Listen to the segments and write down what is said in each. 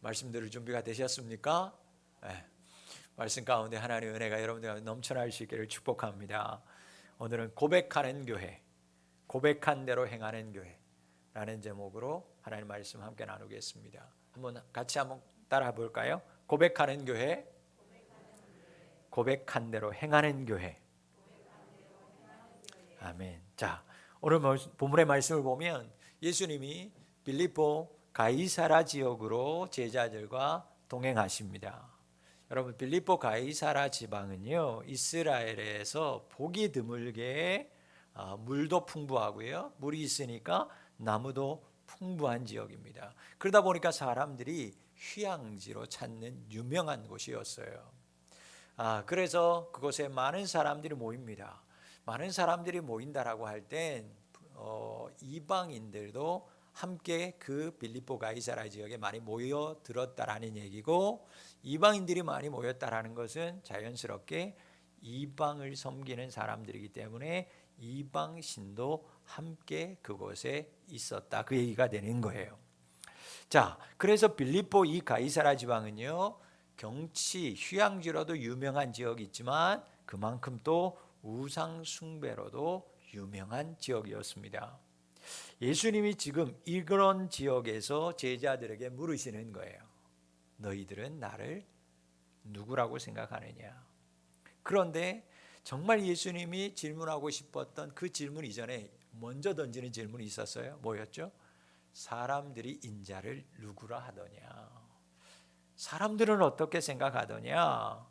말씀 들을 준비가 되셨습니까? 네. 말씀 가운데 하나님의 은혜가 여러분들 넘쳐날 수 있기를 축복합니다. 오늘은 고백하는 교회, 고백한 대로 행하는 교회라는 제목으로 하나님 말씀 함께 나누겠습니다. 같이 한번 따라 볼까요? 고백하는 교회, 고백한 대로 행하는 교회. 아멘. 자, 오늘 본문의 말씀을 보면 예수님이 빌립보 가이사라 지역으로 제자들과 동행하십니다. 여러분, 빌립보 가이사라 지방은요, 이스라엘에서 보기 드물게 물도 풍부하고요, 물이 있으니까 나무도 풍부한 지역입니다. 그러다 보니까 사람들이 휴양지로 찾는 유명한 곳이었어요. 그래서 그곳에 많은 사람들이 모입니다. 많은 사람들이 모인다라고 할 땐 이방인들도 함께 그 빌립보 가이사라 지역에 많이 모여들었다라는 얘기고, 이방인들이 많이 모였다라는 것은 자연스럽게 이방을 섬기는 사람들이기 때문에 이방신도 함께 그곳에 있었다, 그 얘기가 되는 거예요. 자, 그래서 빌립보 이 가이사라 지방은요, 경치 휴양지로도 유명한 지역이 있지만 그만큼 또 우상 숭배로도 유명한 지역이었습니다. 예수님이 지금 이런 지역에서 제자들에게 물으시는 거예요. 너희들은 나를 누구라고 생각하느냐? 그런데 정말 예수님이 질문하고 싶었던 그 질문 이전에 먼저 던지는 질문이 있었어요. 뭐였죠? 사람들이 인자를 누구라 하더냐? 사람들은 어떻게 생각하더냐?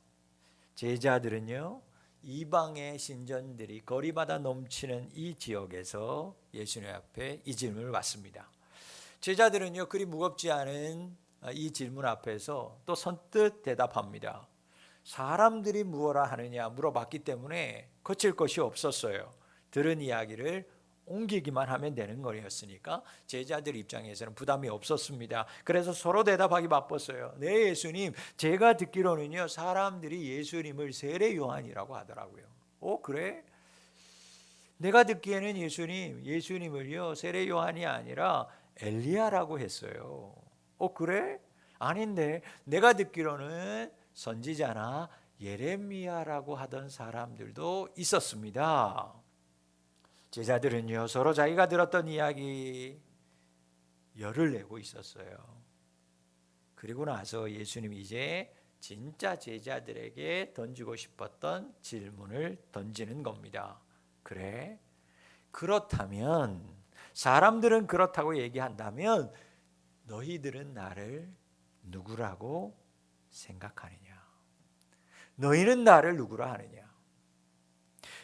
제자들은요, 이방의 신전들이 거리마다 넘치는 이 지역에서 예수님 앞에 이 질문을 받습니다. 제자들은요, 그리 무겁지 않은 이 질문 앞에서 또 선뜻 대답합니다. 사람들이 무엇라 하느냐 물어봤기 때문에 거칠 것이 없었어요. 들은 이야기를 옮기기만 하면 되는 거였으니까 제자들 입장에서는 부담이 없었습니다. 그래서 서로 대답하기 바빴어요. 네, 예수님, 제가 듣기로는요, 사람들이 예수님을 세례 요한이라고 하더라고요. 그래? 내가 듣기에는 예수님을요, 세례 요한이 아니라 엘리야라고 했어요. 그래? 아닌데 내가 듣기로는 선지자나 예레미야라고 하던 사람들도 있었습니다. 제자들은요, 서로 자기가 들었던 이야기 열을 내고 있었어요. 그리고 나서 예수님이 이제 진짜 제자들에게 던지고 싶었던 질문을 던지는 겁니다. 그래? 그렇다면, 사람들은 그렇다고 얘기한다면 너희들은 나를 누구라고 생각하느냐? 너희는 나를 누구라 하느냐?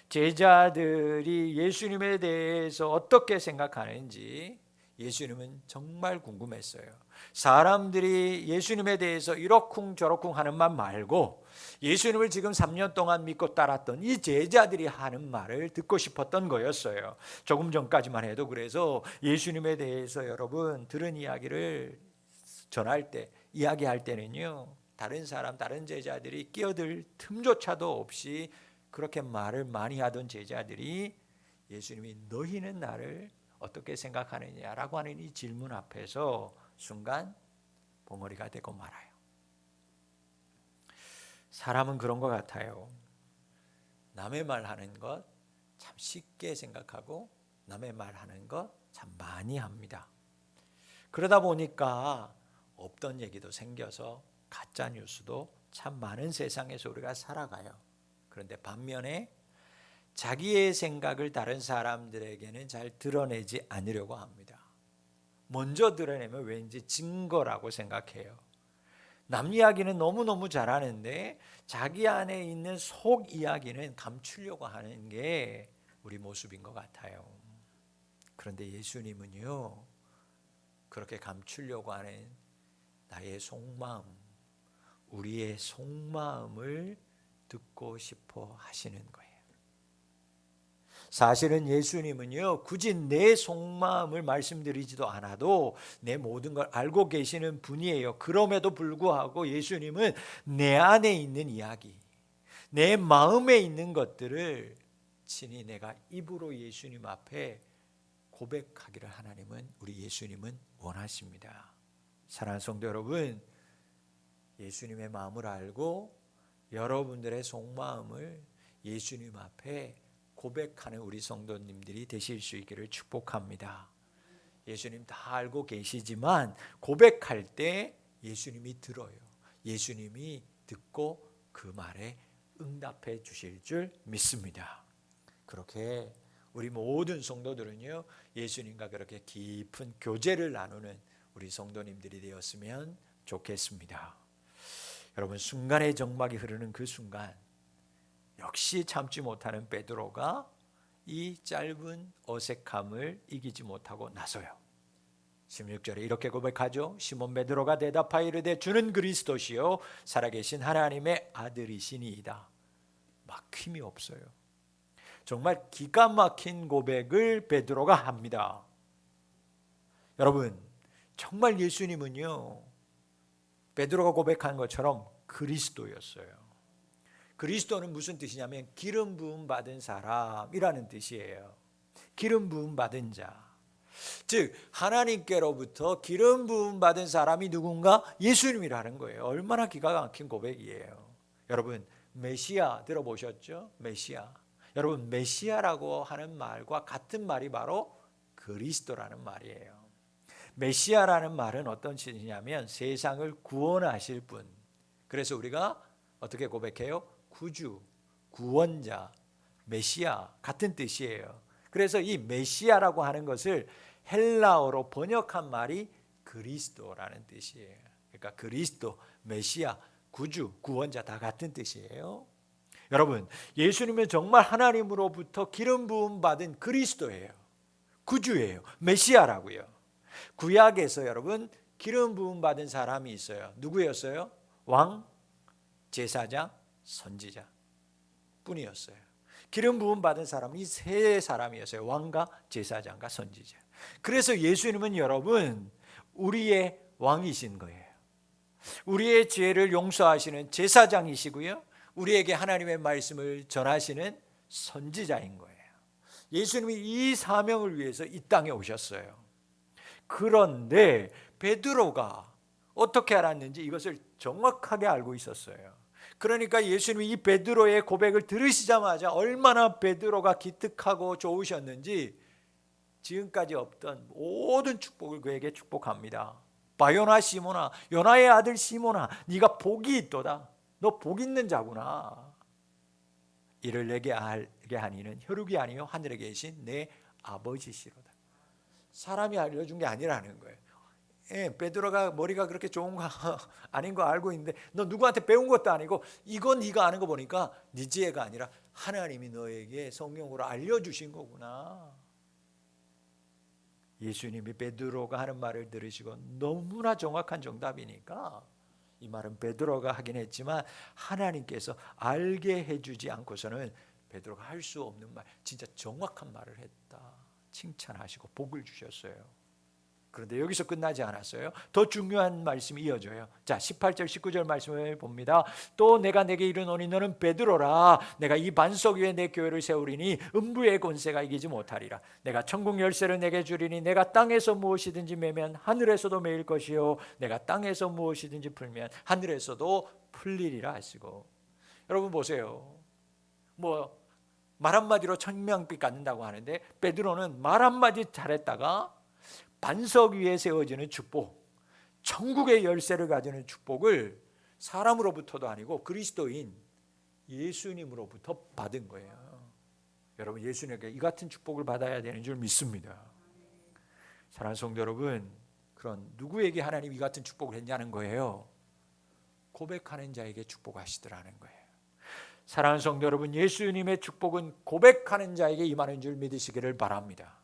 제자들이 예수님에 대해서 어떻게 생각하는지 예수님은 정말 궁금했어요. 사람들이 예수님에 대해서 이러쿵저러쿵 하는 말 말고 예수님을 지금 3년 동안 믿고 따랐던 이 제자들이 하는 말을 듣고 싶었던 거였어요. 조금 전까지만 해도 그래서 예수님에 대해서 여러분 들은 이야기를 전할 때, 이야기할 때는요, 다른 제자들이 끼어들 틈조차도 없이 그렇게 말을 많이 하던 제자들이 예수님이 너희는 나를 어떻게 생각하느냐라고 하는 이 질문 앞에서 순간 벙어리가 되고 말아요. 사람은 그런 것 같아요. 남의 말하는 것 참 쉽게 생각하고 남의 말하는 것 참 많이 합니다. 그러다 보니까 없던 얘기도 생겨서 가짜 뉴스도 참 많은 세상에서 우리가 살아가요. 그런데 반면에 자기의 생각을 다른 사람들에게는 잘 드러내지 않으려고 합니다. 먼저 드러내면 왠지 증거라고 생각해요. 남 이야기는 너무너무 잘하는데 자기 안에 있는 속 이야기는 감추려고 하는 게 우리 모습인 것 같아요. 그런데 예수님은요, 그렇게 감추려고 하는 나의 속마음, 우리의 속마음을 듣고 싶어 하시는 거예요. 사실은 예수님은요, 굳이 내 속마음을 말씀드리지도 않아도 내 모든 걸 알고 계시는 분이에요. 그럼에도 불구하고 예수님은 내 안에 있는 이야기, 내 마음에 있는 것들을 친히 내가 입으로 예수님 앞에 고백하기를 우리 예수님은 원하십니다. 사랑하는 성도 여러분, 예수님의 마음을 알고 여러분들의 속마음을 예수님 앞에 고백하는 우리 성도님들이 되실 수 있기를 축복합니다. 예수님 다 알고 계시지만 고백할 때 예수님이 들어요. 예수님이 듣고 그 말에 응답해 주실 줄 믿습니다. 그렇게 우리 모든 성도들은요, 예수님과 그렇게 깊은 교제를 나누는 우리 성도님들이 되었으면 좋겠습니다. 여러분, 순간의 정막이 흐르는 그 순간 역시 참지 못하는 베드로가 이 짧은 어색함을 이기지 못하고 나서요. 16절에 이렇게 고백하죠. 시몬 베드로가 대답하여 이르되 주는 그리스도시요 살아계신 하나님의 아들이시니이다. 막힘이 없어요. 정말 기가 막힌 고백을 베드로가 합니다. 여러분, 정말 예수님은요, 베드로가 고백한 것처럼 그리스도였어요. 그리스도는 무슨 뜻이냐면 기름 부음 받은 사람이라는 뜻이에요. 기름 부음 받은 자. 즉 하나님께로부터 기름 부음 받은 사람이 누군가? 예수님이라는 거예요. 얼마나 기가 막힌 고백이에요. 여러분, 메시아 들어보셨죠? 메시아. 여러분, 메시아라고 하는 말과 같은 말이 바로 그리스도라는 말이에요. 메시아라는 말은 어떤 뜻이냐면 세상을 구원하실 분. 그래서 우리가 어떻게 고백해요? 구주, 구원자, 메시아 같은 뜻이에요. 그래서 이 메시아라고 하는 것을 헬라어로 번역한 말이 그리스도라는 뜻이에요. 그러니까 그리스도, 메시아, 구주, 구원자 다 같은 뜻이에요. 여러분, 예수님은 정말 하나님으로부터 기름 부음 받은 그리스도예요. 구주예요. 메시아라고요. 구약에서 여러분 기름 부음 받은 사람이 있어요. 누구였어요? 왕, 제사장, 선지자 뿐이었어요. 기름 부음 받은 사람이 세 사람이었어요. 왕과 제사장과 선지자. 그래서 예수님은 여러분 우리의 왕이신 거예요. 우리의 죄를 용서하시는 제사장이시고요, 우리에게 하나님의 말씀을 전하시는 선지자인 거예요. 예수님이 이 사명을 위해서 이 땅에 오셨어요. 그런데 베드로가 어떻게 알았는지 이것을 정확하게 알고 있었어요. 그러니까 예수님이 이 베드로의 고백을 들으시자마자 얼마나 베드로가 기특하고 좋으셨는지 지금까지 없던 모든 축복을 그에게 축복합니다. 바요나 시모나, 요나의 아들 시모나, 네가 복이 있도다. 너 복 있는 자구나. 이를 내게 알게 하니는 혈육이 아니요 하늘에 계신 내 아버지시로다. 사람이 알려준 게 아니라는 거예요. 베드로가 머리가 그렇게 좋은 거 아닌 거 알고 있는데 너 누구한테 배운 것도 아니고 이건 네가 아는 거 보니까 네 지혜가 아니라 하나님이 너에게 성령으로 알려주신 거구나. 예수님이 베드로가 하는 말을 들으시고 너무나 정확한 정답이니까 이 말은 베드로가 하긴 했지만 하나님께서 알게 해주지 않고서는 베드로가 할 수 없는 말, 진짜 정확한 말을 했다. 칭찬하시고 복을 주셨어요. 그런데 여기서 끝나지 않았어요. 더 중요한 말씀이 이어져요. 자, 18절 19절 말씀을 봅니다. 또 내가 내게 이르노니 너는 베드로라. 내가 이 반석 위에 내 교회를 세우리니 음부의 권세가 이기지 못하리라. 내가 천국 열쇠를 내게 주리니 내가 땅에서 무엇이든지 매면 하늘에서도 매일 것이요 내가 땅에서 무엇이든지 풀면 하늘에서도 풀리리라 하시고. 여러분 보세요. 말 한마디로 천명빛 갖는다고 하는데 베드로는 말 한마디 잘했다가 반석 위에 세워지는 축복, 천국의 열쇠를 가지는 축복을 사람으로부터도 아니고 그리스도인 예수님으로부터 받은 거예요. 여러분, 예수님에게 이 같은 축복을 받아야 되는 줄 믿습니다. 사랑하는 성도 여러분, 그런 누구에게 하나님이 이 같은 축복을 했냐는 거예요. 고백하는 자에게 축복하시더라는 거예요. 사랑하는 성도 여러분, 예수님의 축복은 고백하는 자에게 임하는 줄 믿으시기를 바랍니다.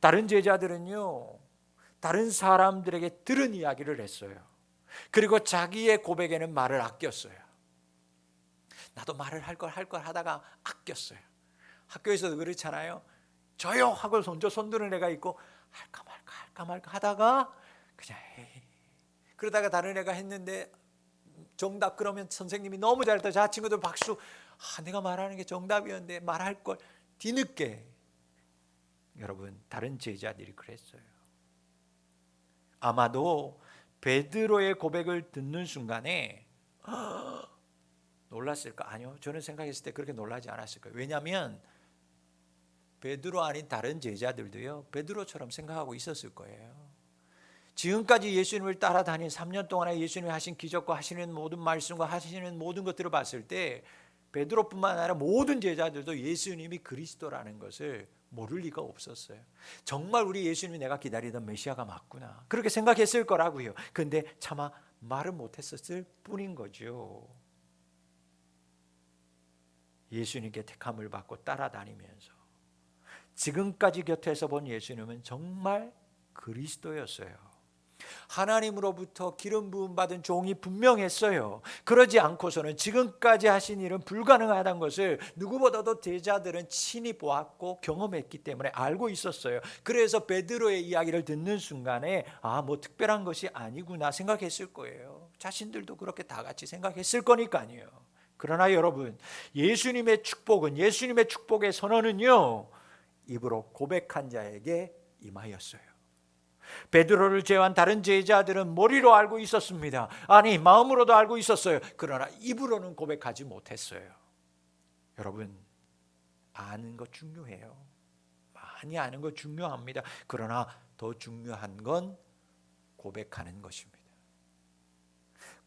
다른 제자들은요, 다른 사람들에게 들은 이야기를 했어요. 그리고 자기의 고백에는 말을 아꼈어요. 나도 말을 할 걸 하다가 아꼈어요. 학교에서도 그렇잖아요. 저요 하고 손 드는 애가 있고 할까 말까 하다가 그냥 에이. 그러다가 다른 애가 했는데 정답 그러면 선생님이 너무 잘했다. 자, 친구들 박수. 내가 말하는 게 정답이었는데 말할 걸 뒤늦게. 여러분, 다른 제자들이 그랬어요. 아마도 베드로의 고백을 듣는 순간에 놀랐을까? 아니요, 저는 생각했을 때 그렇게 놀라지 않았을 거예요. 왜냐하면 베드로 아닌 다른 제자들도요 베드로처럼 생각하고 있었을 거예요. 지금까지 예수님을 따라다닌 3년 동안에 예수님이 하신 기적과 하시는 모든 말씀과 하시는 모든 것들을 봤을 때 베드로뿐만 아니라 모든 제자들도 예수님이 그리스도라는 것을 모를 리가 없었어요. 정말 우리 예수님이 내가 기다리던 메시아가 맞구나, 그렇게 생각했을 거라고요. 그런데 차마 말을 못했었을 뿐인 거죠. 예수님께 택함을 받고 따라다니면서 지금까지 곁에서 본 예수님은 정말 그리스도였어요. 하나님으로부터 기름 부음 받은 종이 분명했어요. 그러지 않고서는 지금까지 하신 일은 불가능하다는 것을 누구보다도 제자들은 친히 보았고 경험했기 때문에 알고 있었어요. 그래서 베드로의 이야기를 듣는 순간에 뭐 특별한 것이 아니구나 생각했을 거예요. 자신들도 그렇게 다 같이 생각했을 거니까요. 그러나 여러분, 예수님의 축복은, 예수님의 축복의 선언은요 입으로 고백한 자에게 임하였어요. 베드로를 제외한 다른 제자들은 머리로 알고 있었습니다. 아니, 마음으로도 알고 있었어요. 그러나 입으로는 고백하지 못했어요. 여러분, 아는 거 중요해요. 많이 아는 거 중요합니다. 그러나 더 중요한 건 고백하는 것입니다.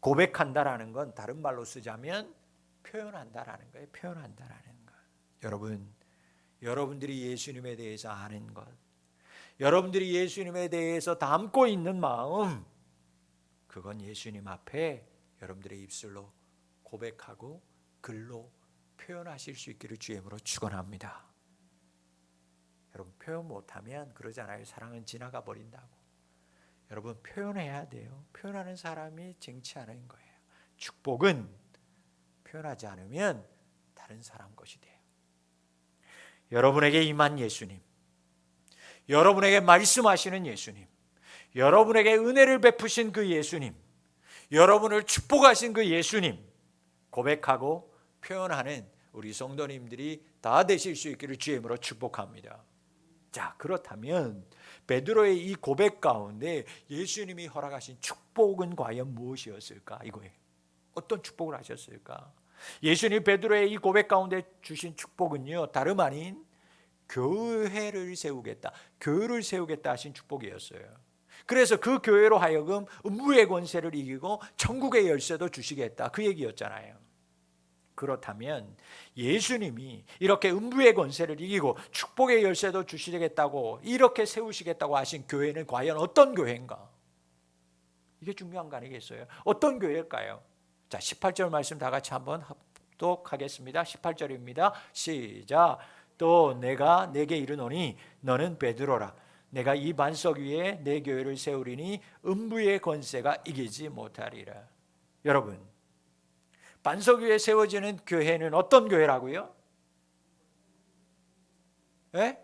고백한다라는 건 다른 말로 쓰자면 표현한다라는 거예요. 표현한다라는 것. 여러분, 여러분들이 예수님에 대해서 아는 것, 여러분들이 예수님에 대해서 담고 있는 마음, 그건 예수님 앞에 여러분들의 입술로 고백하고 글로 표현하실 수 있기를 주의 이름으로 축원합니다. 여러분, 표현 못하면 그러잖아요. 사랑은 지나가 버린다고. 여러분, 표현해야 돼요. 표현하는 사람이 쟁취하는 거예요. 축복은 표현하지 않으면 다른 사람 것이 돼요. 여러분에게 임한 예수님, 여러분에게 말씀하시는 예수님, 여러분에게 은혜를 베푸신 그 예수님, 여러분을 축복하신 그 예수님, 고백하고 표현하는 우리 성도님들이 다 되실 수 있기를 주의 이름으로 축복합니다. 자, 그렇다면 베드로의 이 고백 가운데 예수님이 허락하신 축복은 과연 무엇이었을까? 이거예요. 어떤 축복을 하셨을까? 예수님 베드로의 이 고백 가운데 주신 축복은요, 다름 아닌 교회를 세우겠다, 교회를 세우겠다 하신 축복이었어요. 그래서 그 교회로 하여금 음부의 권세를 이기고 천국의 열쇠도 주시겠다, 그 얘기였잖아요. 그렇다면 예수님이 이렇게 음부의 권세를 이기고 축복의 열쇠도 주시겠다고, 이렇게 세우시겠다고 하신 교회는 과연 어떤 교회인가? 이게 중요한 거 아니겠어요? 어떤 교회일까요? 자, 18절 말씀 다 같이 한번 합독하겠습니다. 18절입니다. 시작. 또 내가 내게 이르노니 너는 베드로라. 내가 이 반석 위에 내 교회를 세우리니 음부의 권세가 이기지 못하리라. 여러분, 반석 위에 세워지는 교회는 어떤 교회라고요? 예?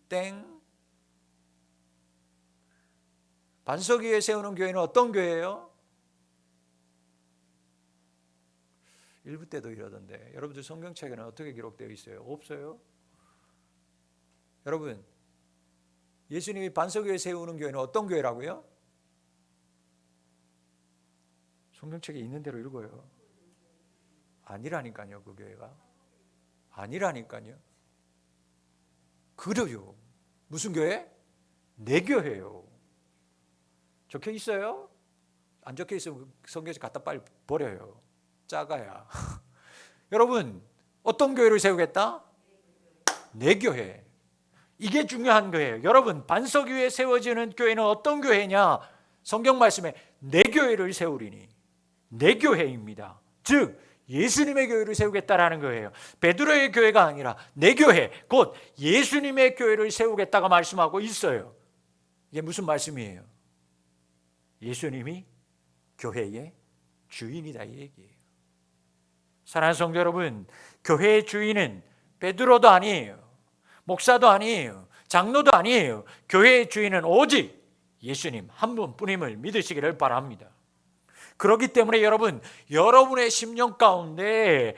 땡. 반석 위에 세우는 교회는 어떤 교회예요? 1부 때도 이러던데, 여러분들 성경책에는 어떻게 기록되어 있어요? 없어요? 여러분, 예수님이 반석 위에 세우는 교회는 어떤 교회라고요? 성경책에 있는 대로 읽어요. 아니라니까요. 그 교회가 아니라니까요. 그래요. 무슨 교회? 내 교회요. 적혀 있어요? 안 적혀 있으면 성경책 갖다 빨리 버려요. 작아야. 여러분, 어떤 교회를 세우겠다? 내 교회. 이게 중요한 거예요. 여러분, 반석 위에 세워지는 교회는 어떤 교회냐? 성경 말씀에 내 교회를 세우리니, 내 교회입니다. 즉 예수님의 교회를 세우겠다라는 거예요. 베드로의 교회가 아니라 내 교회, 곧 예수님의 교회를 세우겠다가 말씀하고 있어요. 이게 무슨 말씀이에요? 예수님이 교회의 주인이다, 이 얘기예요. 사랑하는 성도 여러분, 교회의 주인은 베드로도 아니에요, 목사도 아니에요, 장로도 아니에요. 교회의 주인은 오직 예수님 한 분뿐임을 믿으시기를 바랍니다. 그렇기 때문에 여러분, 여러분의 심령 가운데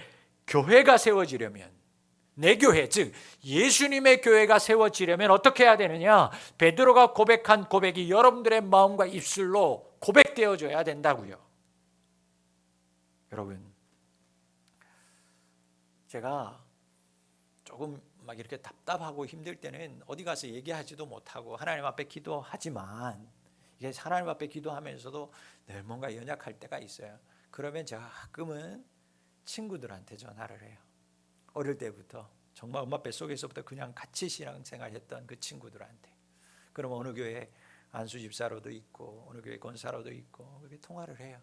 교회가 세워지려면, 내 교회, 즉 예수님의 교회가 세워지려면 어떻게 해야 되느냐? 베드로가 고백한 고백이 여러분들의 마음과 입술로 고백되어져야 된다고요. 여러분, 제가 조금 막 이렇게 답답하고 힘들 때는 어디 가서 얘기하지도 못하고 하나님 앞에 기도하지만, 이게 하나님 앞에 기도하면서도 늘 뭔가 연약할 때가 있어요. 그러면 제가 가끔은 친구들한테 전화를 해요. 어릴 때부터 정말 엄마 뱃속에서부터 그냥 같이 신앙생활했던 그 친구들한테. 그럼 어느 교회 안수 집사로도 있고 어느 교회 권사로도 있고 그렇게 통화를 해요.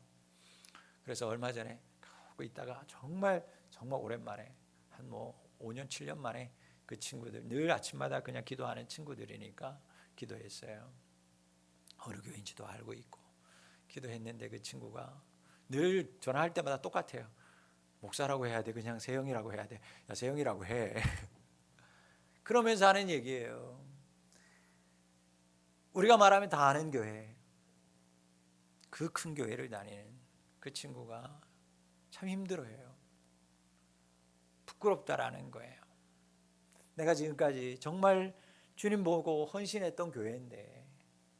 그래서 얼마 전에 하고 있다가 정말 오랜만에 한 5년 7년 만에 그 친구들, 늘 아침마다 그냥 기도하는 친구들이니까 기도했어요. 어느 교회인지도 알고 있고 기도했는데 그 친구가 늘 전화할 때마다 똑같아요. 목사라고 해야 돼? 그냥 세영이라고 해야 돼? 야, 세영이라고 해. 그러면서 하는 얘기예요. 우리가 말하면 다 아는 교회, 그 큰 교회를 다니는 그 친구가 참 힘들어해요. 부끄럽다라는 거예요. 내가 지금까지 정말 주님 보고 헌신했던 교회인데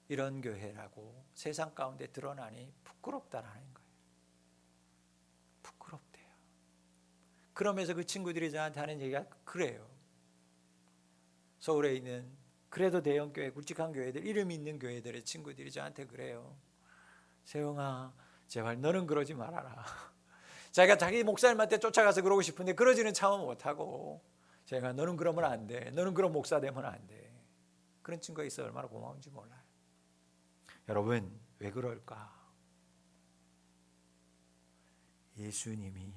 이런 교회라고 세상 가운데 드러나니 부끄럽다라는 거예요. 부끄럽대요. 그러면서 그 친구들이 저한테 하는 얘기가 그래요. 서울에 있는 그래도 대형 교회, 굵직한 교회들, 이름 있는 교회들의 친구들이 저한테 그래요. 세영아, 제발 너는 그러지 말아라. 자기가 자기 목사님한테 쫓아가서 그러고 싶은데 그러지는 참 못하고, 제가 너는 그러면 안 돼, 너는 그런 목사 되면 안 돼. 그런 친구가 있어 얼마나 고마운지 몰라요. 여러분, 왜 그럴까? 예수님이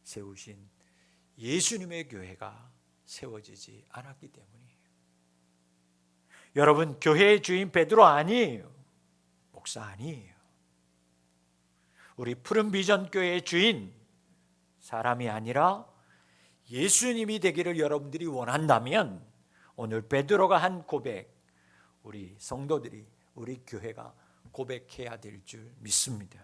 세우신 예수님의 교회가 세워지지 않았기 때문이에요. 여러분, 교회의 주인 베드로 아니에요. 목사 아니에요. 우리 푸른 비전 교회의 주인 사람이 아니라 예수님이 되기를 여러분들이 원한다면 오늘 베드로가 한 고백, 우리 성도들이, 우리 교회가 고백해야 될 줄 믿습니다.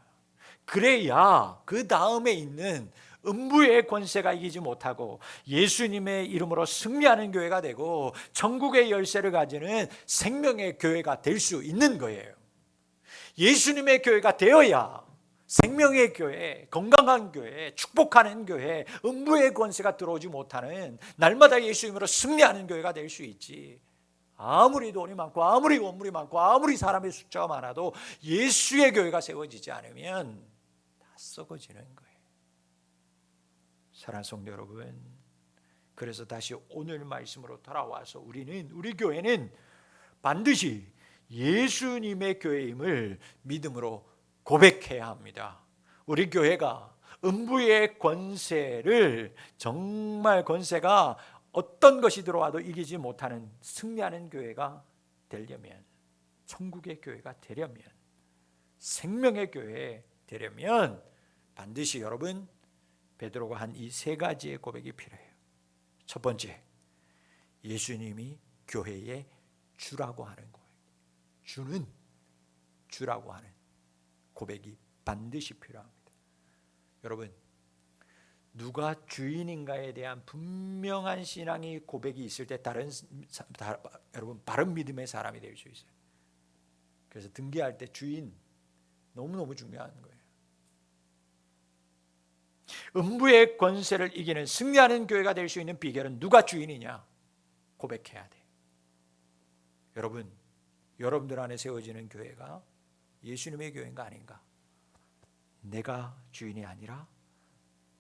그래야 그 다음에 있는 음부의 권세가 이기지 못하고 예수님의 이름으로 승리하는 교회가 되고 천국의 열쇠를 가지는 생명의 교회가 될 수 있는 거예요. 예수님의 교회가 되어야 생명의 교회, 건강한 교회, 축복하는 교회, 음부의 권세가 들어오지 못하는 날마다 예수님으로 승리하는 교회가 될 수 있지. 아무리 돈이 많고 아무리 건물이 많고 아무리 사람의 숫자가 많아도 예수의 교회가 세워지지 않으면 다 썩어지는 거예요. 사랑하는 성도 여러분, 그래서 다시 오늘 말씀으로 돌아와서 우리 교회는 반드시 예수님의 교회임을 믿음으로 고백해야 합니다. 우리 교회가 음부의 권세를, 정말 권세가 어떤 것이 들어와도 이기지 못하는 승리하는 교회가 되려면, 천국의 교회가 되려면, 생명의 교회 되려면 반드시 여러분 베드로가 한 이 세 가지의 고백이 필요해요. 첫 번째, 예수님이 교회의 주라고 하는 거예요. 주라고 하는 고백이 반드시 필요합니다. 여러분, 누가 주인인가에 대한 분명한 신앙이 고백이 있을 때 여러분 바른 믿음의 사람이 될 수 있어요. 그래서 등기할 때 주인 너무너무 중요한 거예요. 음부의 권세를 이기는 승리하는 교회가 될 수 있는 비결은 누가 주인이냐? 고백해야 돼. 여러분들 안에 세워지는 교회가 예수님의 교회인가 아닌가? 내가 주인이 아니라,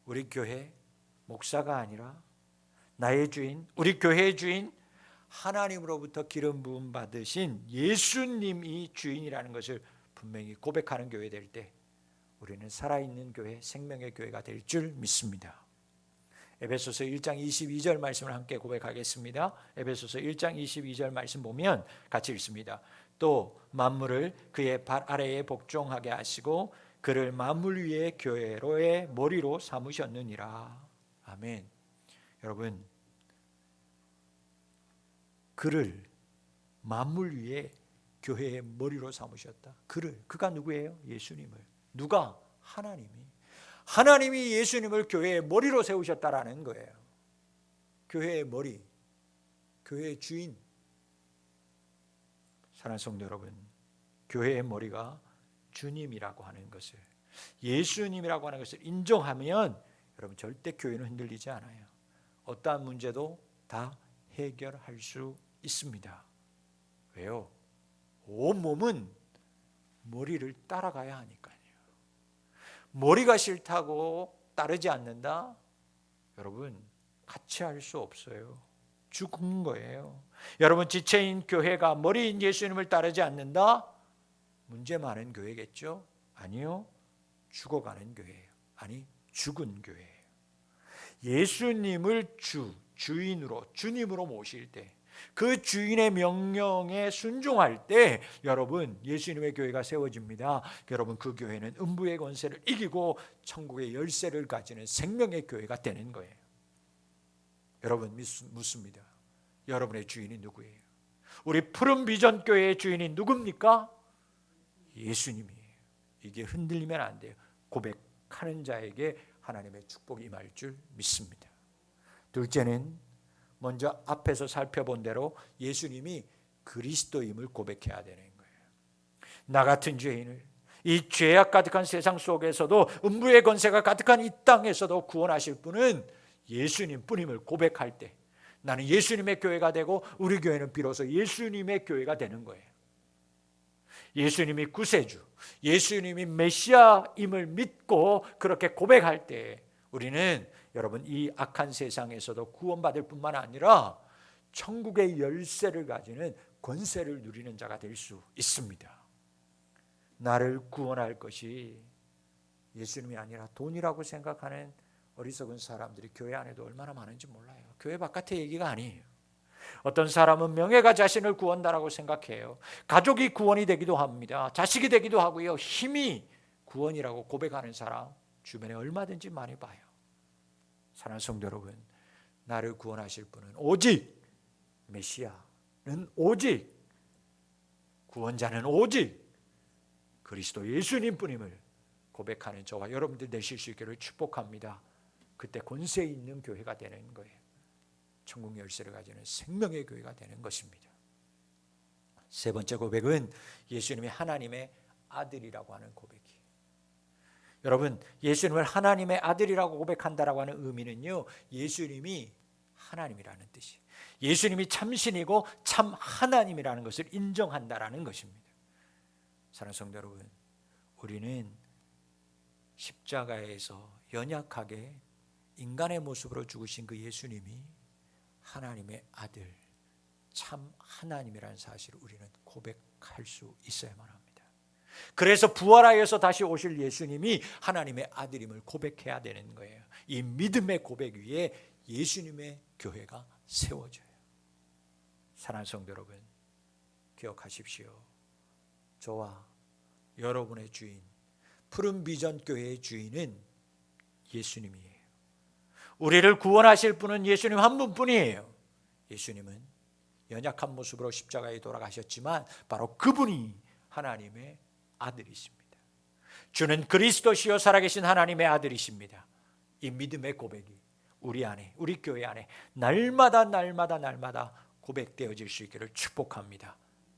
우리 교회 목사가 아니라 나의 주인, 우리 교회의 주인, 하나님으로부터 기름 부음 받으신 예수님이 주인이라는 것을 분명히 고백하는 교회 될 때 우리는 살아있는 교회, 생명의 교회가 될 줄 믿습니다. 에베소서 1장 22절 말씀을 함께 고백하겠습니다. 에베소서 1장 22절 말씀 보면 같이 읽습니다. 또 만물을 그의 발 아래에 복종하게 하시고 그를 만물 위의 교회로의 머리로 삼으셨느니라. 아멘. 여러분, 그를 만물 위에 교회의 머리로 삼으셨다. 그가 누구예요? 예수님을. 누가? 하나님이 예수님을 교회의 머리로 세우셨다라는 거예요. 교회의 머리, 교회의 주인. 사랑하는 성도 여러분, 교회의 머리가 주님이라고 하는 것을, 예수님이라고 하는 것을 인정하면 여러분 절대 교회는 흔들리지 않아요. 어떠한 문제도 다 해결할 수 있습니다. 왜요? 온 몸은 머리를 따라가야 하니까요. 머리가 싫다고 따르지 않는다? 여러분 같이 할 수 없어요. 죽은 거예요. 여러분 지체인 교회가 머리인 예수님을 따르지 않는다? 문제 많은 교회겠죠? 아니요. 죽어가는 교회예요. 아니 죽은 교회예요. 예수님을 주인으로, 주님으로 모실 때, 그 주인의 명령에 순종할 때 여러분 예수님의 교회가 세워집니다. 여러분 그 교회는 음부의 권세를 이기고 천국의 열쇠를 가지는 생명의 교회가 되는 거예요. 여러분 묻습니다. 여러분의 주인이 누구예요? 우리 푸른 비전 교회의 주인이 누굽니까? 예수님이에요. 이게 흔들리면 안 돼요. 고백하는 자에게 하나님의 축복이 임할 줄 믿습니다. 둘째는 먼저 앞에서 살펴본 대로 예수님이 그리스도임을 고백해야 되는 거예요. 나 같은 죄인을 이 죄악 가득한 세상 속에서도, 음부의 권세가 가득한 이 땅에서도 구원하실 분은 예수님 뿐임을 고백할 때 나는 예수님의 교회가 되고 우리 교회는 비로소 예수님의 교회가 되는 거예요. 예수님이 구세주, 예수님이 메시아임을 믿고 그렇게 고백할 때 우리는 여러분 이 악한 세상에서도 구원받을 뿐만 아니라 천국의 열쇠를 가지는 권세를 누리는 자가 될 수 있습니다. 나를 구원할 것이 예수님이 아니라 돈이라고 생각하는 어리석은 사람들이 교회 안에도 얼마나 많은지 몰라요. 교회 바깥의 얘기가 아니에요. 어떤 사람은 명예가 자신을 구원다라고 생각해요. 가족이 구원이 되기도 합니다. 자식이 되기도 하고요. 힘이 구원이라고 고백하는 사람 주변에 얼마든지 많이 봐요. 사랑하는 성도 여러분, 나를 구원하실 분은 오직 메시아는 오직 구원자는 오직 그리스도 예수님 뿐임을 고백하는 저와 여러분들 되실 수 있기를 축복합니다. 그때 권세 있는 교회가 되는 거예요. 천국 열쇠를 가지는 생명의 교회가 되는 것입니다. 세 번째 고백은 예수님이 하나님의 아들이라고 하는 고백이에요. 여러분 예수님을 하나님의 아들이라고 고백한다라고 하는 의미는요, 예수님이 하나님이라는 뜻이에요. 예수님이 참신이고 참 하나님이라는 것을 인정한다라는 것입니다. 사랑하는 성도 여러분, 우리는 십자가에서 연약하게 인간의 모습으로 죽으신 그 예수님이 하나님의 아들, 참 하나님이라는 사실을 우리는 고백할 수 있어야만 합니다. 그래서 부활하여서 다시 오실 예수님이 하나님의 아들임을 고백해야 되는 거예요. 이 믿음의 고백 위에 예수님의 교회가 세워져요. 사랑하는 성도 여러분, 기억하십시오. 저와 여러분의 주인, 푸른 비전 교회의 주인은 예수님이에요. 우리를 구원하실 분은 예수님 한 분뿐이에요. 예수님은 연약한 모습으로 십자가에 돌아가셨지만 바로 그분이 하나님의 아들이십니다. 주는 그리스도시요 살아계신 하나님의 아들이십니다. 이 믿음의 고백이 우리 안에, 우리 교회 안에 날마다 고백되어질 수 있기를 축복합니다.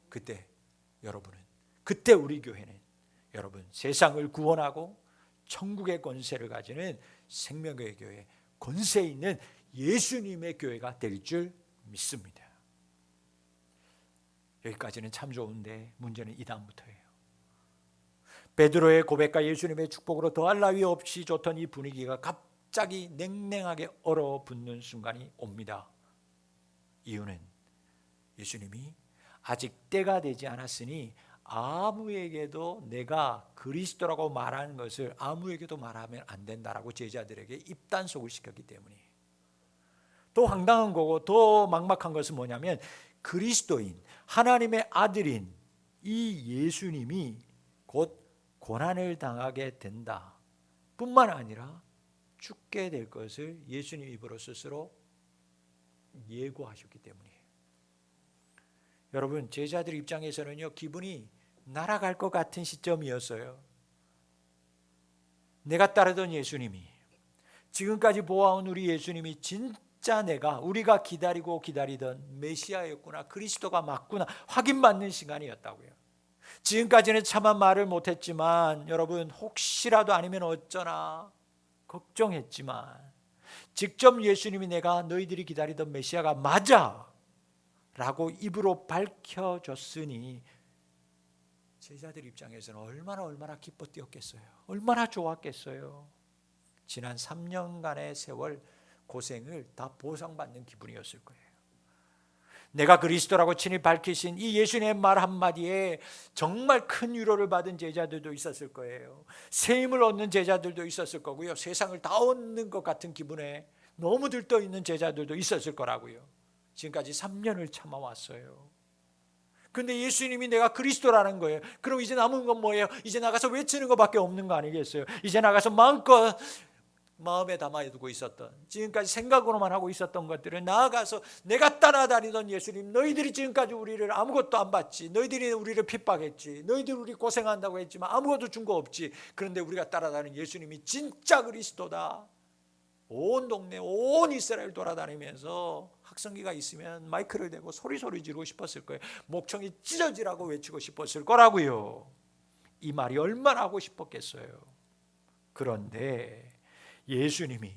그때 여러분은, 그때 우리 교회는 여러분 세상을 구원하고 천국의 권세를 가지는 생명의 교회, 권세 있는 예수님의 교회가 될 줄 믿습니다. 여기까지는 참 좋은데 문제는 이 다음부터예요. 베드로의 고백과 예수님의 축복으로 더할 나위 없이 좋던 이 분위기가 갑자기 냉랭하게 얼어붙는 순간이 옵니다. 이유는 예수님이 아직 때가 되지 않았으니 아무에게도 내가 그리스도라고 말하는 것을 아무에게도 말하면 안 된다라고 제자들에게 입단속을 시켰기 때문이에요. 더 황당한 거고 더 막막한 것은 뭐냐면 그리스도인, 하나님의 아들인 이 예수님이 곧 고난을 당하게 된다 뿐만 아니라 죽게 될 것을 예수님 입으로 스스로 예고하셨기 때문이에요. 여러분 제자들 입장에서는요, 기분이 날아갈 것 같은 시점이었어요. 내가 따르던 예수님이, 지금까지 보아온 우리 예수님이 진짜 진짜 우리가 기다리고 기다리던 메시아였구나, 그리스도가 맞구나 확인받는 시간이었다고요. 지금까지는 차마 말을 못했지만 여러분, 혹시라도 아니면 어쩌나 걱정했지만 직접 예수님이 내가 너희들이 기다리던 메시아가 맞아 라고 입으로 밝혀줬으니 제자들 입장에서는 얼마나 기뻐 뛰었겠어요. 얼마나 좋았겠어요. 지난 3년간의 세월 고생을 다 보상받는 기분이었을 거예요. 내가 그리스도라고 친히 밝히신 이 예수님의 말 한마디에 정말 큰 위로를 받은 제자들도 있었을 거예요. 새 힘을 얻는 제자들도 있었을 거고요. 세상을 다 얻는 것 같은 기분에 너무 들떠있는 제자들도 있었을 거라고요. 지금까지 3년을 참아왔어요. 근데 예수님이 내가 그리스도라는 거예요. 그럼 이제 남은 건 뭐예요? 이제 나가서 외치는 것밖에 없는 거 아니겠어요? 이제 나가서 마음껏 마음에 담아두고 있었던, 지금까지 생각으로만 하고 있었던 것들을 나아가서 내가 따라다니던 예수님, 너희들이 지금까지 우리를 아무것도 안 받지, 너희들이 우리를 핍박했지, 너희들이 우리 고생한다고 했지만 아무것도 준 거 없지, 그런데 우리가 따라다니는 예수님이 진짜 그리스도다. 온 동네 온 이스라엘 돌아다니면서 학성기가 있으면 마이크를 대고 소리 지르고 싶었을 거예요. 목청이 찢어지라고 외치고 싶었을 거라고요. 이 말이 얼마나 하고 싶었겠어요. 그런데 예수님이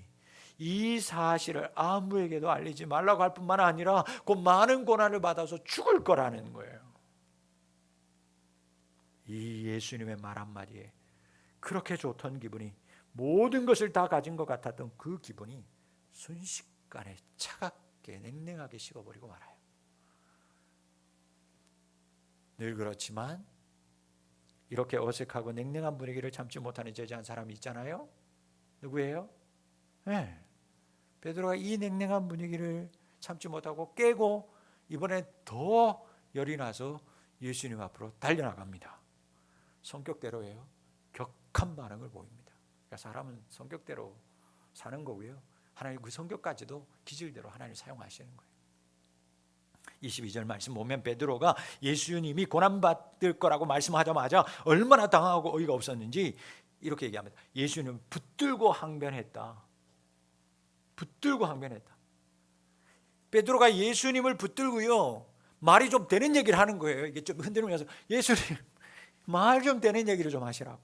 이 사실을 아무에게도 알리지 말라고 할 뿐만 아니라 그 많은 고난을 받아서 죽을 거라는 거예요. 이 예수님의 말 한마디에 그렇게 좋던 기분이, 모든 것을 다 가진 것 같았던 그 기분이 순식간에 차갑게 냉랭하게 식어버리고 말아요. 늘 그렇지만 이렇게 어색하고 냉랭한 분위기를 참지 못하는 제자 한 사람이 있잖아요. 누구예요? 네. 베드로가 이 냉랭한 분위기를 참지 못하고 깨고 이번에 더 열이 나서 예수님 앞으로 달려나갑니다. 성격대로예요. 격한 반응을 보입니다. 그러니까 사람은 성격대로 사는 거고요. 하나님 그 성격까지도 기질대로 하나님 사용하시는 거예요. 22절 말씀 보면 베드로가 예수님이 고난받을 거라고 말씀하자마자 얼마나 당하고 어이가 없었는지 이렇게 얘기합니다. 예수님은 붙들고 항변했다. 붙들고 항변했다. 베드로가 예수님을 붙들고요, 말이 좀 되는 얘기를 하는 거예요. 이게 좀 흔들면서 예수님 말 좀 되는 얘기를 좀 하시라고.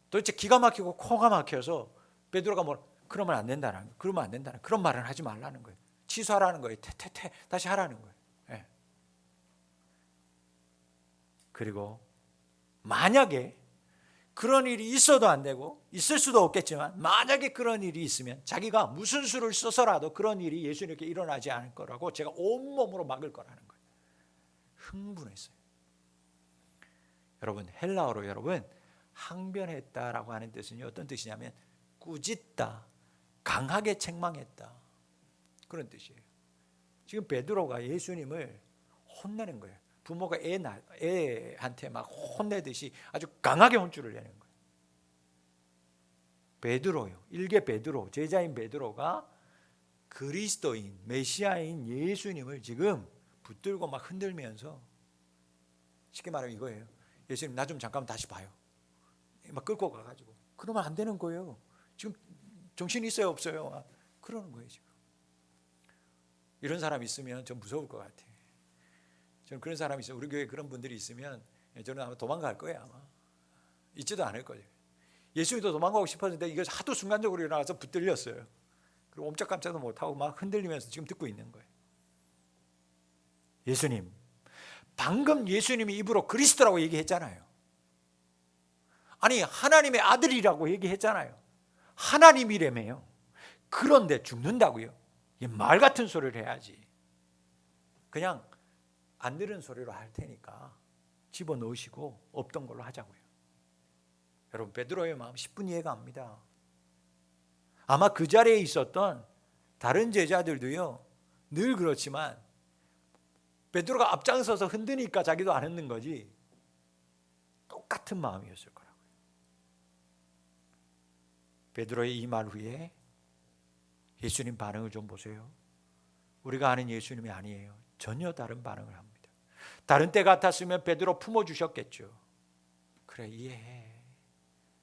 도대체 기가 막히고 코가 막혀서 베드로가 그러면 안 된다는 거예요. 그러면 안 된다는, 그런 말은 하지 말라는 거예요. 취소하라는 거예요. 다시 하라는 거예요. 네. 그리고 만약에 그런 일이 있어도 안 되고 있을 수도 없겠지만 만약에 그런 일이 있으면 자기가 무슨 수를 써서라도 그런 일이 예수님께 일어나지 않을 거라고 제가 온몸으로 막을 거라는 거예요. 흥분했어요. 여러분, 헬라어로 여러분 항변했다라고 하는 뜻은요, 어떤 뜻이냐면 꾸짖다, 강하게 책망했다, 그런 뜻이에요. 지금 베드로가 예수님을 혼내는 거예요. 부모가 애한테 막 혼내듯이 아주 강하게 혼쭐을 내는 거예요. 베드로요, 일개 베드로, 제자인 베드로가 그리스도인 메시아인 예수님을 지금 붙들고 막 흔들면서, 쉽게 말하면 이거예요. 예수님 나 좀 잠깐만 다시 봐요. 막 끌고 가가지고. 그러면 안 되는 거예요. 지금 정신이 있어요 없어요? 그러는 거예요 지금. 이런 사람 있으면 좀 무서울 것 같아요. 저는 그런 사람이 있어요. 우리 교회에 그런 분들이 있으면 저는 아마 도망갈 거예요. 아마 있지도 않을 거예요. 예수님도 도망가고 싶었는데 이거 하도 순간적으로 일어나서 붙들렸어요. 그리고 옴짝감짝도 못하고 막 흔들리면서 지금 듣고 있는 거예요. 예수님, 방금 예수님이 입으로 그리스도라고 얘기했잖아요. 아니 하나님의 아들이라고 얘기했잖아요. 하나님이라며요. 그런데 죽는다고요? 이 말 같은 소리를 해야지. 그냥 안 들은 소리로 할 테니까 집어넣으시고 없던 걸로 하자고요. 여러분, 베드로의 마음 10분 이해가 합니다. 아마 그 자리에 있었던 다른 제자들도요, 늘 그렇지만 베드로가 앞장서서 흔드니까 자기도 안 흔든 거지 똑같은 마음이었을 거라고요. 베드로의 이 말 후에 예수님 반응을 좀 보세요. 우리가 아는 예수님이 아니에요. 전혀 다른 반응을 합니다. 다른 때 같았으면 베드로 품어주셨겠죠. 그래, 이해해.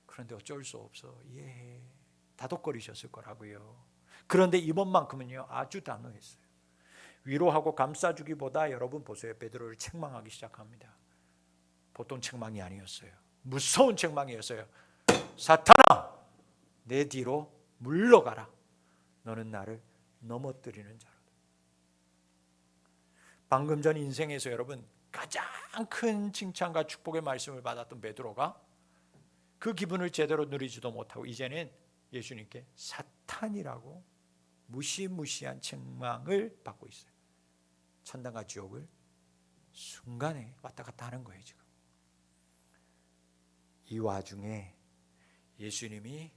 그런데 어쩔 수 없어. 이해해. 다독거리셨을 거라고요. 그런데 이번만큼은요 아주 단호했어요. 위로하고 감싸주기보다 여러분 보세요, 베드로를 책망하기 시작합니다. 보통 책망이 아니었어요. 무서운 책망이었어요. 사탄아, 내 뒤로 물러가라. 너는 나를 넘어뜨리는 자로다. 방금 전 인생에서 여러분 가장 큰 칭찬과 축복의 말씀을 받았던 베드로가 그 기분을 제대로 누리지도 못하고 이제는 예수님께 사탄이라고 무시무시한 책망을 받고 있어요. 천당과 지옥을 순간에 왔다 갔다 하는 거예요. 지금 이 와중에 예수님이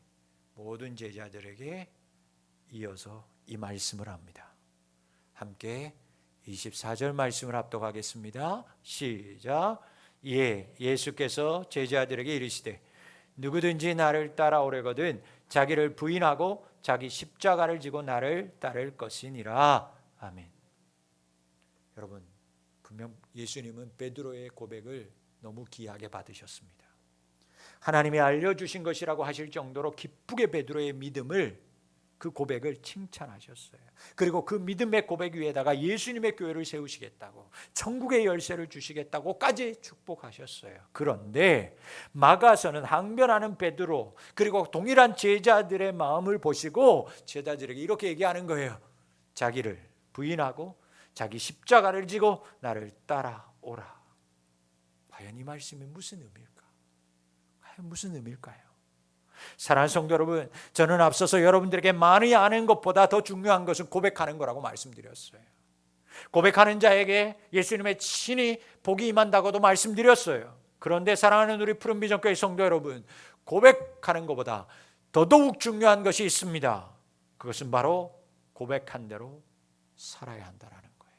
모든 제자들에게 이어서 이 말씀을 합니다. 함께 24절 말씀을 합독하겠습니다. 시작. 예수께서 제자들에게 이르시되 누구든지 나를 따라오려거든 자기를 부인하고 자기 십자가를 지고 나를 따를 것이니라. 아멘. 여러분, 분명 예수님은 베드로의 고백을 너무 귀하게 받으셨습니다. 하나님이 알려주신 것이라고 하실 정도로 기쁘게 베드로의 믿음을, 그 고백을 칭찬하셨어요. 그리고 그 믿음의 고백 위에다가 예수님의 교회를 세우시겠다고, 천국의 열쇠를 주시겠다고까지 축복하셨어요. 그런데 마가서는 항변하는 베드로 그리고 동일한 제자들의 마음을 보시고 제자들에게 이렇게 얘기하는 거예요. 자기를 부인하고 자기 십자가를 지고 나를 따라오라. 과연 이 말씀이 무슨 의미일까? 과연 무슨 의미일까요? 사랑하는 성도 여러분, 저는 앞서서 여러분들에게 많이 아는 것보다 더 중요한 것은 고백하는 거라고 말씀드렸어요. 고백하는 자에게 예수님의 친히 복이 임한다고도 말씀드렸어요. 그런데 사랑하는 우리 푸른비전교회 성도 여러분, 고백하는 것보다 더더욱 중요한 것이 있습니다. 그것은 바로 고백한 대로 살아야 한다라는 거예요.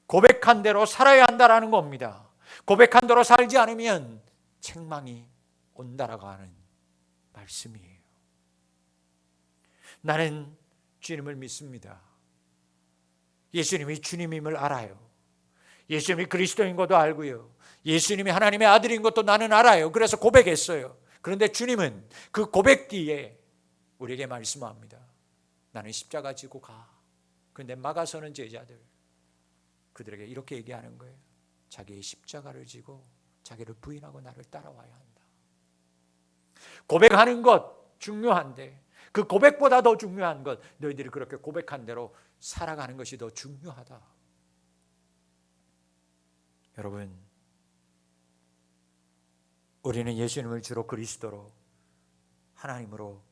고백한 대로 살아야 한다라는 겁니다. 고백한 대로 살지 않으면 책망이 온다라고 하는 말씀이에요. 나는 주님을 믿습니다. 예수님이 주님임을 알아요. 예수님이 그리스도인 것도 알고요. 예수님이 하나님의 아들인 것도 나는 알아요. 그래서 고백했어요. 그런데 주님은 그 고백 뒤에 우리에게 말씀합니다. 나는 십자가 지고 가. 그런데 마가서는 제자들, 그들에게 이렇게 얘기하는 거예요. 자기의 십자가를 지고 자기를 부인하고 나를 따라와야 한다. 고백하는 것 중요한데 그 고백보다 더 중요한 것, 너희들이 그렇게 고백한 대로 살아가는 것이 더 중요하다. 여러분, 우리는 예수님을 주로 그리스도로, 하나님으로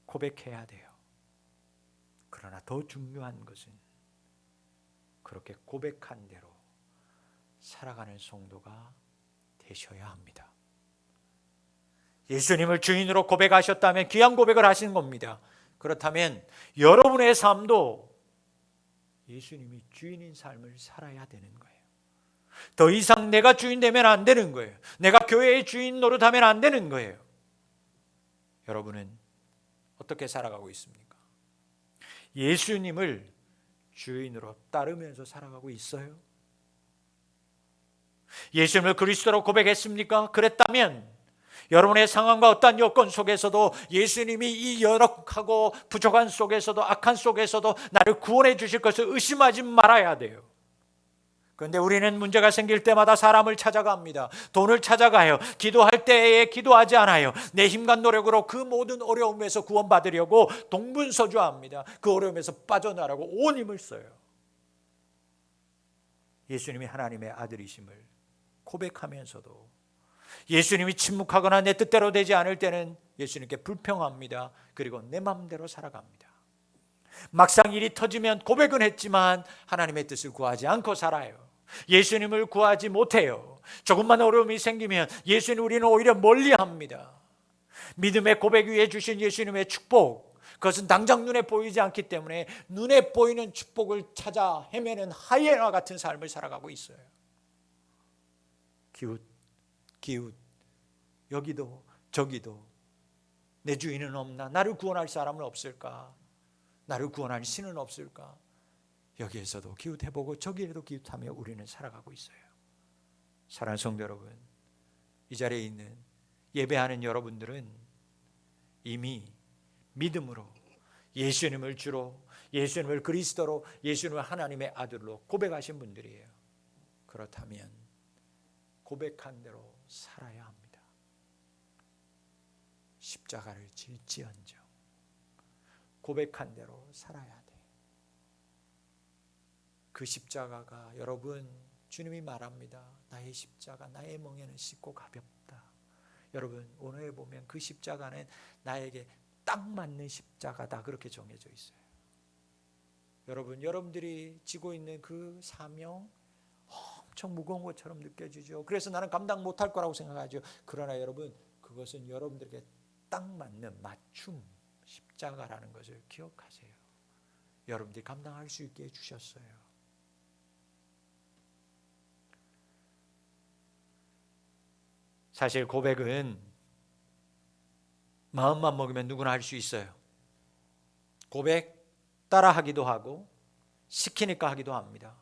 고백해야 돼요. 그러나 더 중요한 것은 그렇게 고백한 대로 살아가는 성도가 되셔야 합니다. 예수님을 주인으로 고백하셨다면 귀한 고백을 하시는 겁니다. 그렇다면 여러분의 삶도 예수님이 주인인 삶을 살아야 되는 거예요. 더 이상 내가 주인 되면 안 되는 거예요. 내가 교회의 주인 노릇하면 안 되는 거예요. 여러분은 어떻게 살아가고 있습니까? 예수님을 주인으로 따르면서 살아가고 있어요? 예수님을 그리스도로 고백했습니까? 그랬다면 여러분의 상황과 어떠한 여건 속에서도 예수님이 이 열악하고 부족한 속에서도, 악한 속에서도 나를 구원해 주실 것을 의심하지 말아야 돼요. 그런데 우리는 문제가 생길 때마다 사람을 찾아갑니다. 돈을 찾아가요. 기도할 때에 기도하지 않아요. 내 힘과 노력으로 그 모든 어려움에서 구원받으려고 동분서주합니다. 그 어려움에서 빠져나가고 온 힘을 써요. 예수님이 하나님의 아들이심을 고백하면서도 예수님이 침묵하거나 내 뜻대로 되지 않을 때는 예수님께 불평합니다. 그리고 내 마음대로 살아갑니다. 막상 일이 터지면 고백은 했지만 하나님의 뜻을 구하지 않고 살아요. 예수님을 구하지 못해요. 조금만 어려움이 생기면 예수님 우리는 오히려 멀리합니다. 믿음의 고백 위에 주신 예수님의 축복, 그것은 당장 눈에 보이지 않기 때문에 눈에 보이는 축복을 찾아 헤매는 하이에나 같은 삶을 살아가고 있어요. 기웃 여기도 저기도 내 주인은 없나? 나를 구원할 사람은 없을까? 나를 구원할 신은 없을까? 여기에서도 기웃해보고 저기에도 기웃하며 우리는 살아가고 있어요. 사랑하는 성도 여러분, 이 자리에 있는 예배하는 여러분들은 이미 믿음으로 예수님을 주로, 예수님을 그리스도로, 예수님을 하나님의 아들로 고백하신 분들이에요. 그렇다면 고백한 대로 살아야 합니다. 십자가를 질지언정 고백한 대로 살아야 돼. 그 십자가가 여러분, 주님이 말합니다. 나의 십자가, 나의 멍에는 쉽고 가볍다. 여러분, 오늘에 보면 그 십자가는 나에게 딱 맞는 십자가다, 그렇게 정해져 있어요. 여러분, 여러분들이 지고 있는 그 사명 엄청 무거운 것처럼 느껴지죠. 그래서 나는 감당 못할 거라고 생각하죠. 그러나 여러분, 그것은 여러분들에게 딱 맞는 맞춤 십자가라는 것을 기억하세요. 여러분들이 감당할 수 있게 해주셨어요. 사실 고백은 마음만 먹으면 누구나 할 수 있어요. 고백 따라 하기도 하고 시키니까 하기도 합니다.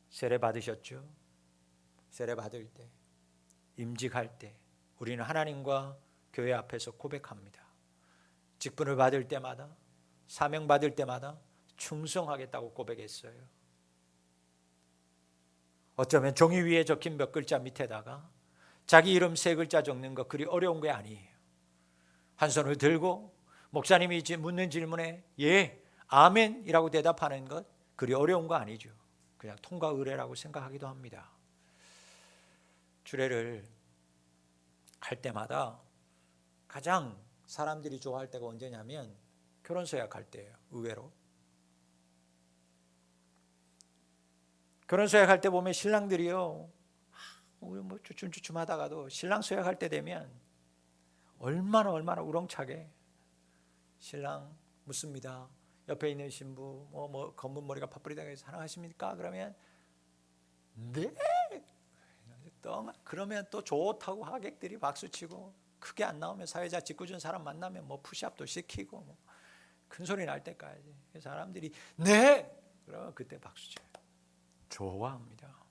세례 받으셨죠? 세례 받을 때, 임직할 때 우리는 하나님과 교회 앞에서 고백합니다. 직분을 받을 때마다, 사명 받을 때마다 충성하겠다고 고백했어요. 어쩌면 종이 위에 적힌 몇 글자 밑에다가 자기 이름 3글자 적는 거 그리 어려운 게 아니에요. 한 손을 들고 목사님이 묻는 질문에 예, 아멘이라고 대답하는 것 그리 어려운 거 아니죠. 그냥 통과 의례라고 생각하기도 합니다. 주례를 할 때마다 가장 사람들이 좋아할 때가 언제냐면 결혼서약 할 때예요. 의외로 결혼서약 할 때 보면 신랑들이요, 뭐 주춤주춤하다가도 신랑 서약할 때 되면 얼마나 우렁차게 신랑 묻습니다. 옆에 있는 신부 검은 머리가 파뿌리다 해서 사랑하십니까? 그러면 네. 그러면 또 좋다고 하객들이 박수치고, 크게 안 나오면 사회자 짓궂은 사람 만나면 뭐 푸시업도 시키고 큰 소리 날 때까지 사람들이 네. 그러면 그때 박수쳐요. 좋아합니다.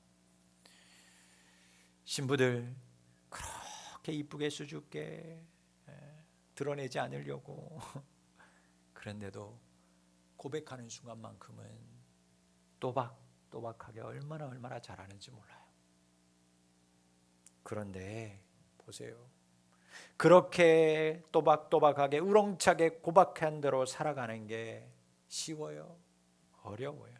신부들 그렇게 이쁘게 수줍게 드러내지 않으려고 그런데도 고백하는 순간만큼은 또박또박하게 얼마나 잘하는지 몰라요. 그런데 보세요. 그렇게 또박또박하게 우렁차게 고백한 대로 살아가는 게 쉬워요? 어려워요.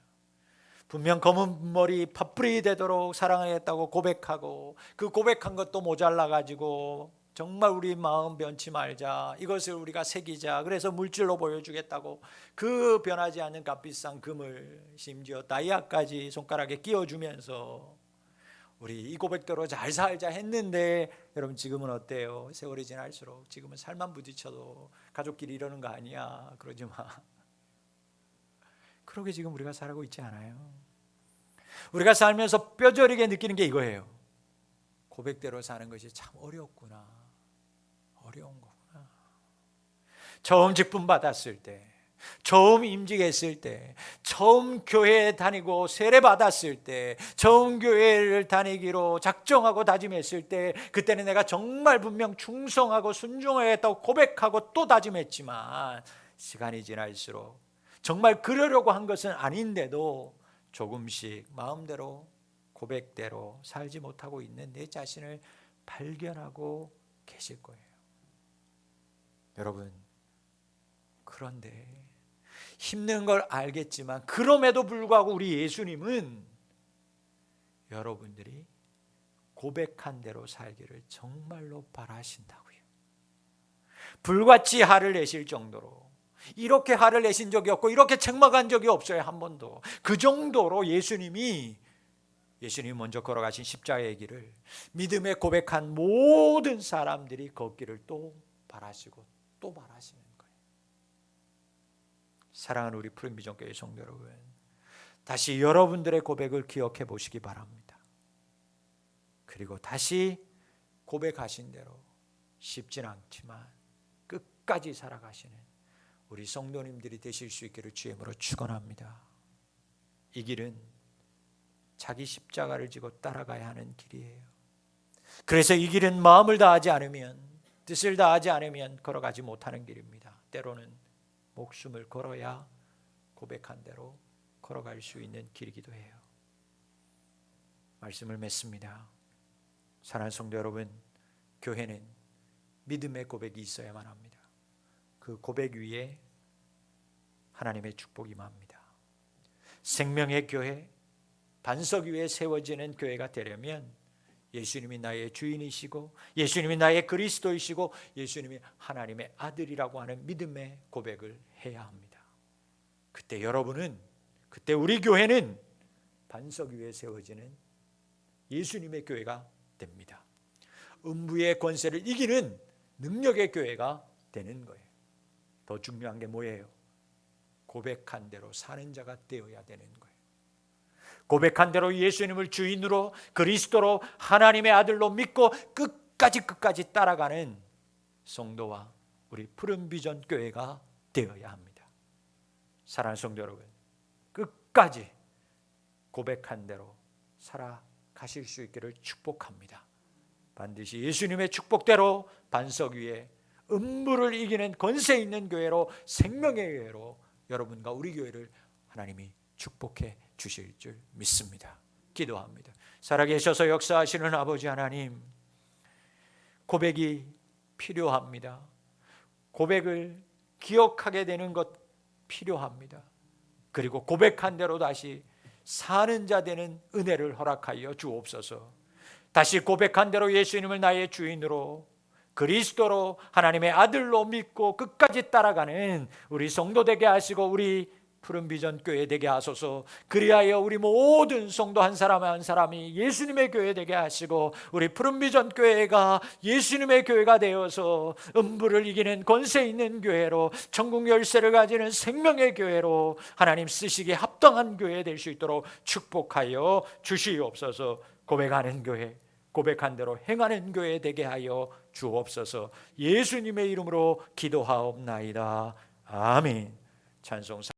분명 검은 머리 파뿌리 되도록 사랑하겠다고 고백하고 그 고백한 것도 모자라가지고 정말 우리 마음 변치 말자, 이것을 우리가 새기자, 그래서 물질로 보여주겠다고 그 변하지 않는 값비싼 금을 심지어 다이아까지 손가락에 끼워주면서 우리 이 고백대로 잘 살자 했는데, 여러분 지금은 어때요? 세월이 지날수록 지금은 살만 부딪혀도 가족끼리 이러는 거 아니야, 그러지 마. 그러게 지금 우리가 살고 있지 않아요? 우리가 살면서 뼈저리게 느끼는 게 이거예요. 고백대로 사는 것이 참 어렵구나, 어려운 거구나. 처음 직분 받았을 때, 처음 임직했을 때, 처음 교회에 다니고 세례 받았을 때, 처음 교회를 다니기로 작정하고 다짐했을 때, 그때는 내가 정말 분명 충성하고 순종하겠다고 고백하고 또 다짐했지만, 시간이 지날수록 정말 그러려고 한 것은 아닌데도 조금씩 마음대로 고백대로 살지 못하고 있는 내 자신을 발견하고 계실 거예요. 여러분, 그런데 힘든 걸 알겠지만 그럼에도 불구하고 우리 예수님은 여러분들이 고백한 대로 살기를 정말로 바라신다고요. 불같이 화를 내실 정도로, 이렇게 화를 내신 적이 없고 이렇게 책망한 적이 없어요, 한 번도. 그 정도로 예수님이 먼저 걸어가신 십자가의 길을 믿음에 고백한 모든 사람들이 걷기를 또 바라시고 또 바라시는 거예요. 사랑하는 우리 푸른비전교회 성도 여러분, 다시 여러분들의 고백을 기억해 보시기 바랍니다. 그리고 다시 고백하신 대로 쉽진 않지만 끝까지 살아가시는 우리 성도님들이 되실 수 있기를 주의 이름으로 축원합니다. 이 길은 자기 십자가를 지고 따라가야 하는 길이에요. 그래서 이 길은 마음을 다하지 않으면, 뜻을 다하지 않으면 걸어가지 못하는 길입니다. 때로는 목숨을 걸어야 고백한 대로 걸어갈 수 있는 길이기도 해요. 말씀을 맺습니다. 사랑하는 성도 여러분, 교회는 믿음의 고백이 있어야만 합니다. 그 고백 위에 하나님의 축복이 임합니다. 생명의 교회, 반석 위에 세워지는 교회가 되려면 예수님이 나의 주인이시고 예수님이 나의 그리스도이시고 예수님이 하나님의 아들이라고 하는 믿음의 고백을 해야 합니다. 그때 여러분은, 그때 우리 교회는 반석 위에 세워지는 예수님의 교회가 됩니다. 음부의 권세를 이기는 능력의 교회가 되는 거예요. 더 중요한 게 뭐예요? 고백한 대로 사는 자가 되어야 되는 거예요. 고백한 대로 예수님을 주인으로 그리스도로 하나님의 아들로 믿고 끝까지 따라가는 성도와 우리 푸른 비전 교회가 되어야 합니다. 사랑하는 성도 여러분, 끝까지 고백한 대로 살아가실 수 있기를 축복합니다. 반드시 예수님의 축복대로 반석 위에 음부를 이기는 권세 있는 교회로, 생명의 교회로 여러분과 우리 교회를 하나님이 축복해 주실 줄 믿습니다. 기도합니다. 살아계셔서 역사하시는 아버지 하나님, 고백이 필요합니다. 고백을 기억하게 되는 것 필요합니다. 그리고 고백한 대로 다시 사는 자 되는 은혜를 허락하여 주옵소서. 다시 고백한 대로 예수님을 나의 주인으로 그리스도로 하나님의 아들로 믿고 끝까지 따라가는 우리 성도 되게 하시고 우리 푸른 비전 교회 되게 하소서. 그리하여 우리 모든 성도 한 사람 한 사람이 예수님의 교회 되게 하시고 우리 푸른 비전 교회가 예수님의 교회가 되어서 음부를 이기는 권세 있는 교회로, 천국 열쇠를 가지는 생명의 교회로 하나님 쓰시기에 합당한 교회 될 수 있도록 축복하여 주시옵소서. 고백하는 교회, 고백한 대로 행하는 교회 되게 하여 주옵소서. 예수님의 이름으로 기도하옵나이다. 아멘. 찬송.